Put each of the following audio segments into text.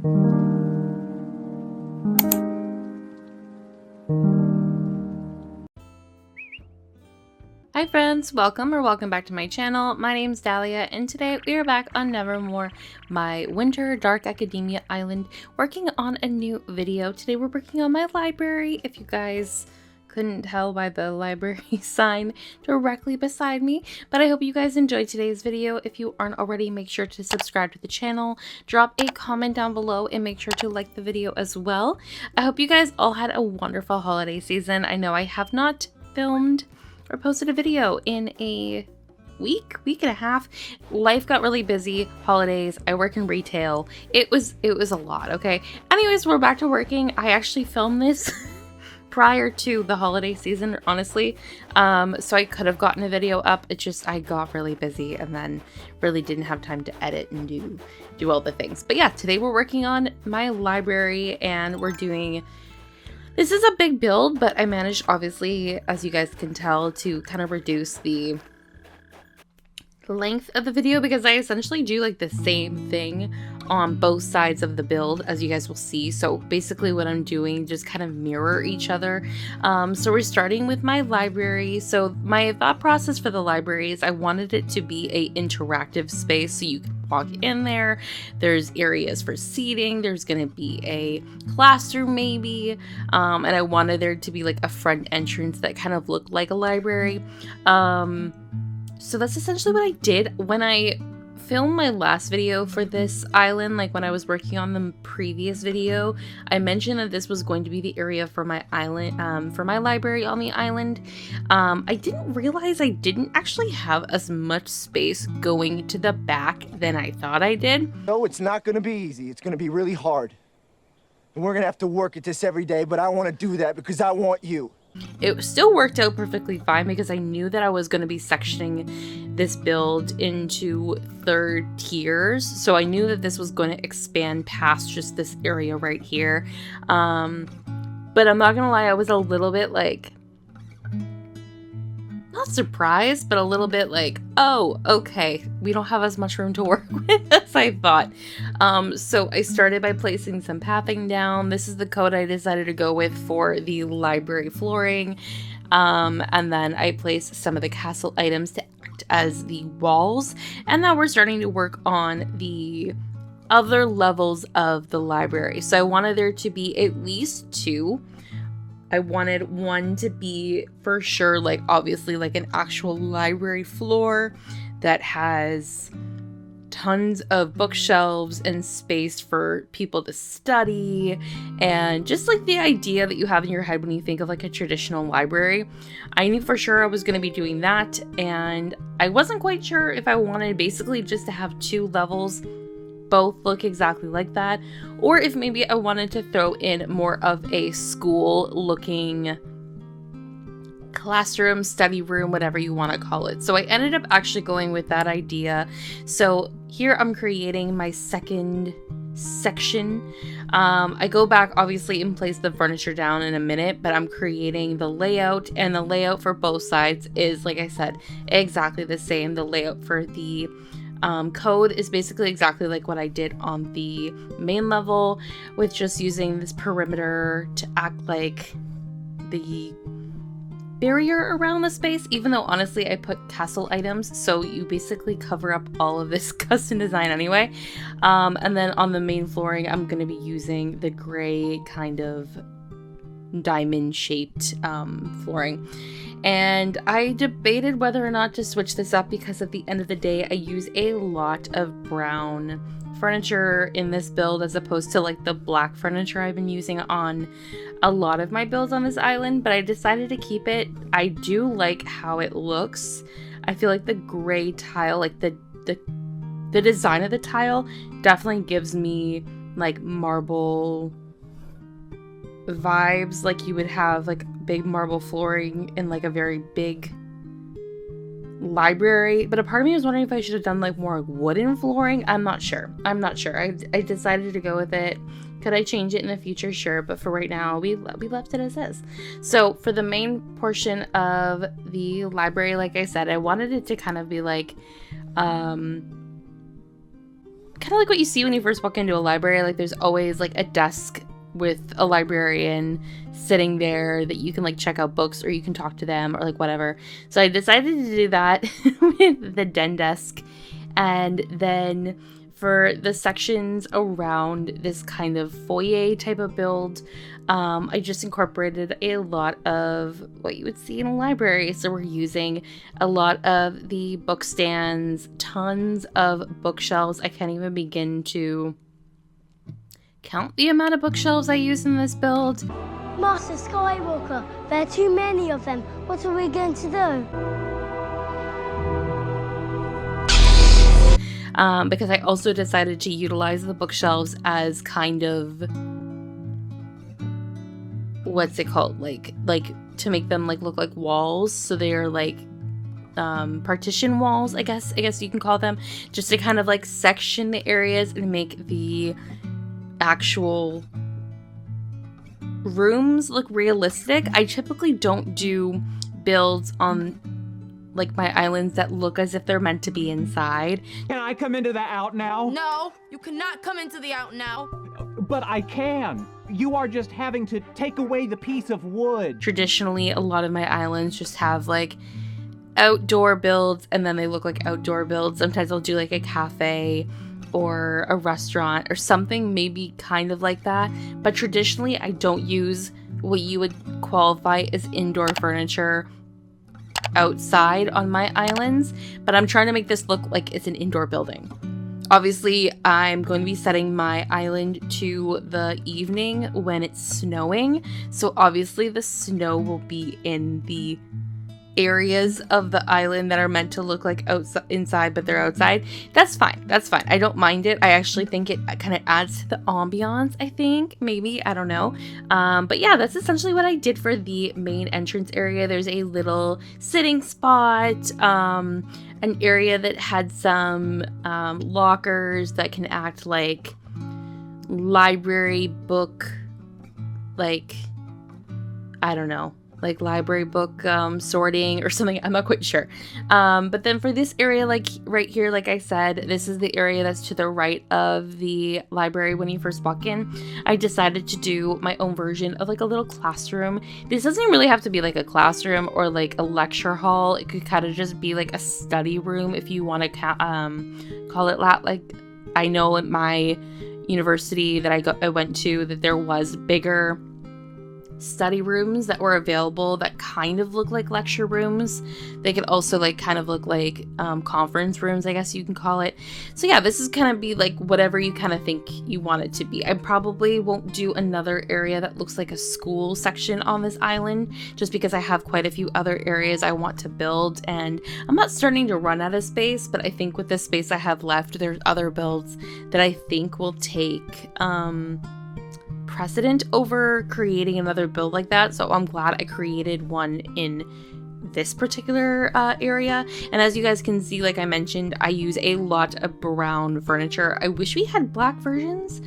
Hi friends, welcome back to my channel. My name's Dahlia and today we are back on Nevermore, my winter dark academia island, working on a new video. Today we're working on my library, if you guys couldn't tell by the library sign directly beside me, but I hope you guys enjoyed today's video. If you aren't already, make sure to subscribe to the channel, drop a comment down below, and make sure to like the video as well. I hope you guys all had a wonderful holiday season. I know I have not filmed or posted a video in a week and a half. Life got really busy, holidays, I work in retail. It was a lot, okay? Anyways, we're back to working. I actually filmed this prior to the holiday season, honestly. So I could have gotten a video up. It just, I got really busy and then really didn't have time to edit and do all the things. But yeah, today we're working on my library and we're doing, this is a big build, but I managed, obviously, as you guys can tell, to kind of reduce the length of the video because I essentially do like the same thing on both sides of the build, as you guys will see. So basically what I'm doing just kind of mirror each other. So we're starting with my library. So my thought process for the library is I wanted it to be a interactive space, so you can walk in there. There's areas for seating. There's gonna be a classroom maybe, and I wanted there to be like a front entrance that kind of looked like a library. So that's essentially what I did when I filmed my last video for this island. Like when I was working on the previous video, I mentioned that this was going to be the area for my island, for my library on the island. I didn't realize I didn't actually have as much space going to the back than I thought I did. No, it's not going to be easy. It's going to be really hard. And we're going to have to work at this every day, but I want to do that because I want you. It still worked out perfectly fine because I knew that I was going to be sectioning this build into 3rd tiers. So I knew that this was going to expand past just this area right here. But I'm not going to lie, I was a little bit like, not surprised, but a little bit like, oh, okay, we don't have as much room to work with as I thought. So I started by placing some pathing down. This is the code I decided to go with for the library flooring. And then I placed some of the castle items to act as the walls. And now we're starting to work on the other levels of the library. So I wanted there to be at least 2. I wanted one to be for sure, like obviously like an actual library floor that has tons of bookshelves and space for people to study, and just like the idea that you have in your head when you think of like a traditional library. I knew for sure I was going to be doing that, and I wasn't quite sure if I wanted basically just to have 2 levels both look exactly like that, or if maybe I wanted to throw in more of a school looking classroom, study room, whatever you want to call it. So I ended up actually going with that idea. So here I'm creating my 2nd section. I go back obviously and place the furniture down in a minute, but I'm creating the layout, and the layout for both sides is, like I said, exactly the same. The layout for the code is basically exactly like what I did on the main level, with just using this perimeter to act like the barrier around the space, even though honestly I put castle items, so you basically cover up all of this custom design anyway. And then on the main flooring, I'm going to be using the gray kind of diamond shaped flooring. And I debated whether or not to switch this up because at the end of the day I use a lot of brown furniture in this build as opposed to like the black furniture I've been using on a lot of my builds on this island, but I decided to keep it. I do like how it looks. I feel like the gray tile, like the design of the tile definitely gives me like marble vibes, like you would have like big marble flooring in like a very big library. But a part of me was wondering if I should have done like more wooden flooring. I'm not sure. I decided to go with it. Could I change it in the future? Sure, but for right now we left it as is. So for the main portion of the library, like I said, I wanted it to kind of be like kind of like what you see when you first walk into a library. Like there's always like a desk with a librarian sitting there that you can like check out books, or you can talk to them, or like whatever. So I decided to do that with the den desk. And then for the sections around this kind of foyer type of build, I just incorporated a lot of what you would see in a library. So we're using a lot of the book stands, tons of bookshelves. I can't even begin to count the amount of bookshelves I use in this build. Master Skywalker, there are too many of them. What are we going to do? Because I also decided to utilize the bookshelves as kind of, what's it called? Like to make them like look like walls. So they're like partition walls, I guess you can call them, just to kind of like section the areas and make the actual rooms look realistic. I typically don't do builds on like my islands that look as if they're meant to be inside. Can I come into the out now? No, you cannot come into the out now. But I can. You are just having to take away the piece of wood. Traditionally, a lot of my islands just have like outdoor builds, and then they look like outdoor builds. Sometimes I'll do like a cafe or a restaurant or something maybe kind of like that. But traditionally, I don't use what you would qualify as indoor furniture outside on my islands, but I'm trying to make this look like it's an indoor building. Obviously, I'm going to be setting my island to the evening when it's snowing, so obviously the snow will be in the areas of the island that are meant to look like inside, but they're outside. That's fine. I don't mind it. I actually think it kind of adds to the ambiance, I think. Maybe. I don't know. But yeah, that's essentially what I did for the main entrance area. There's a little sitting spot, an area that had some lockers that can act like library book, like, I don't know, like library book sorting or something. I'm not quite sure. But then for this area, like right here, like I said, this is the area that's to the right of the library when you first walk in. I decided to do my own version of like a little classroom. This doesn't really have to be like a classroom or like a lecture hall. It could kind of just be like a study room if you want to call it that. Like I know at my university that I went to that there was bigger study rooms that were available that kind of look like lecture rooms. They could also like kind of look like conference rooms, I guess you can call it. So yeah, this is kind of be like whatever you kind of think you want it to be. I probably won't do another area that looks like a school section on this island, just because I have quite a few other areas I want to build, and I'm not starting to run out of space. But I think with the space I have left, there's other builds that I think will take precedent over creating another build like that. So I'm glad I created one in this particular area. And as you guys can see, like I mentioned, I use a lot of brown furniture. I wish we had black versions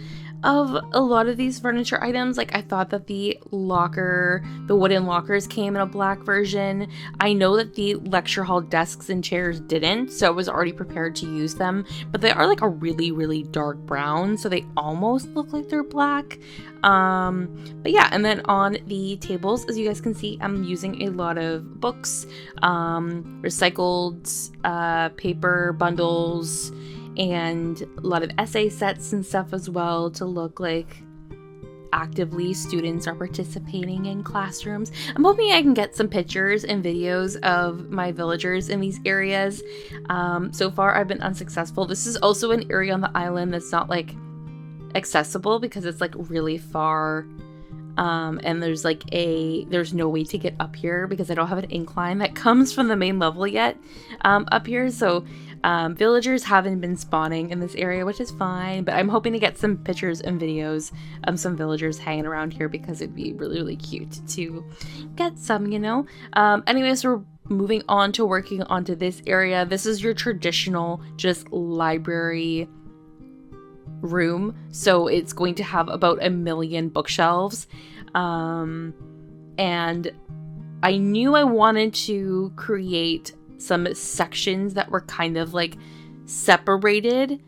of a lot of these furniture items. Like I thought that the wooden lockers came in a black version. I know that the lecture hall desks and chairs didn't, so I was already prepared to use them, but they are like a really, really dark brown, so they almost look like they're black. But yeah, and then on the tables, as you guys can see, I'm using a lot of books, recycled paper bundles, and a lot of essay sets and stuff as well to look like actively students are participating in classrooms. I'm hoping I can get some pictures and videos of my villagers in these areas. So far I've been unsuccessful. This is also an area on the island that's not like accessible because it's like really far, and there's no way to get up here because I don't have an incline that comes from the main level yet up here. So villagers haven't been spawning in this area, which is fine, but I'm hoping to get some pictures and videos of some villagers hanging around here because it'd be really, really cute to get some, you know. Anyways, we're moving on to working onto this area. This is your traditional just library room, so it's going to have about 1 million bookshelves, and I knew I wanted to create some sections that were kind of like separated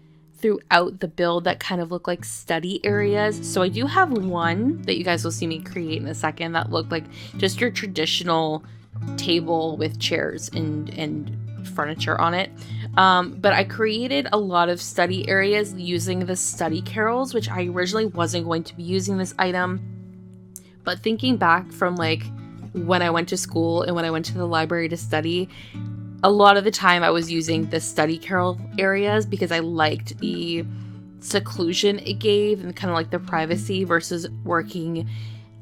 throughout the build that kind of look like study areas. So I do have one that you guys will see me create in a second that look like just your traditional table with chairs and furniture on it. But I created a lot of study areas using the study carrels, which I originally wasn't going to be using this item. But thinking back from like when I went to school and when I went to the library to study, a lot of the time I was using the study carrel areas because I liked the seclusion it gave and kind of like the privacy versus working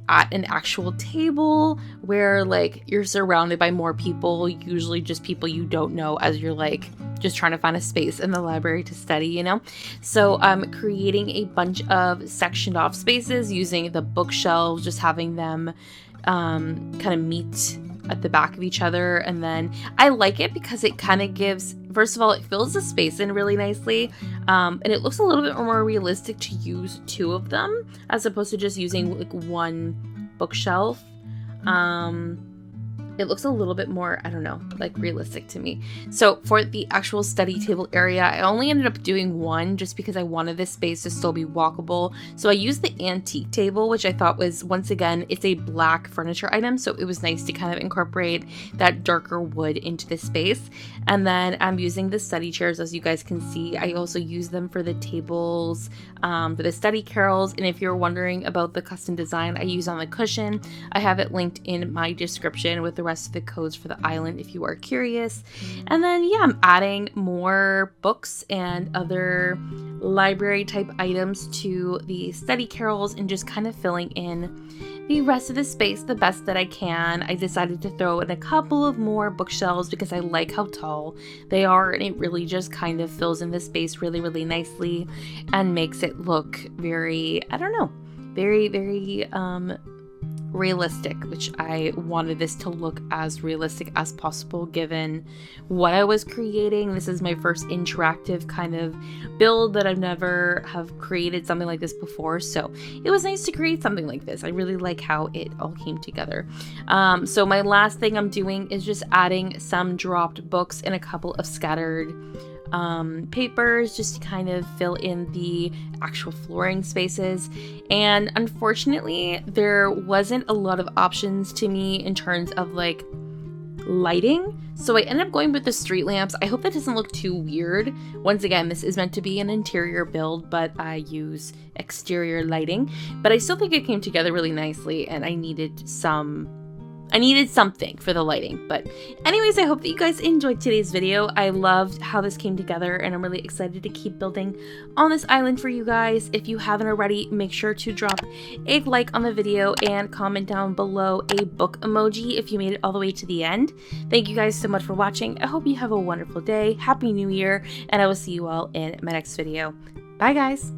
at an actual table where like you're surrounded by more people, usually just people you don't know, as you're like just trying to find a space in the library to study, you know? So I'm creating a bunch of sectioned off spaces using the bookshelves, just having them kind of meet at the back of each other. And then I like it because it kind of gives, first of all, it fills the space in really nicely, and it looks a little bit more realistic to use two of them as opposed to just using like one bookshelf. It looks a little bit more, I don't know, like realistic to me. So for the actual study table area, I only ended up doing one just because I wanted this space to still be walkable. So I used the antique table, which I thought was, once again, it's a black furniture item. So it was nice to kind of incorporate that darker wood into the space. And then I'm using the study chairs, as you guys can see. I also use them for the tables, for the study carrels. And if you're wondering about the custom design I use on the cushion, I have it linked in my description with the rest of the codes for the island if you are curious. And then yeah, I'm adding more books and other library type items to the study carrels and just kind of filling in the rest of the space the best that I can. I decided to throw in a couple of more bookshelves because I like how tall they are, and it really just kind of fills in the space really, really nicely and makes it look very, I don't know, very, very realistic, which I wanted this to look as realistic as possible given what I was creating. This is my first interactive kind of build that I've never have created something like this before, so it was nice to create something like this. I really like how it all came together. So my last thing I'm doing is just adding some dropped books and a couple of scattered papers just to kind of fill in the actual flooring spaces. And unfortunately, there wasn't a lot of options to me in terms of like lighting, so I ended up going with the street lamps. I hope that doesn't look too weird. Once again, this is meant to be an interior build, but I use exterior lighting, but I still think it came together really nicely, and I needed something for the lighting. But anyways, I hope that you guys enjoyed today's video. I loved how this came together, and I'm really excited to keep building on this island for you guys. If you haven't already, make sure to drop a like on the video and comment down below a book emoji if you made it all the way to the end. Thank you guys so much for watching. I hope you have a wonderful day. Happy New Year, and I will see you all in my next video. Bye guys!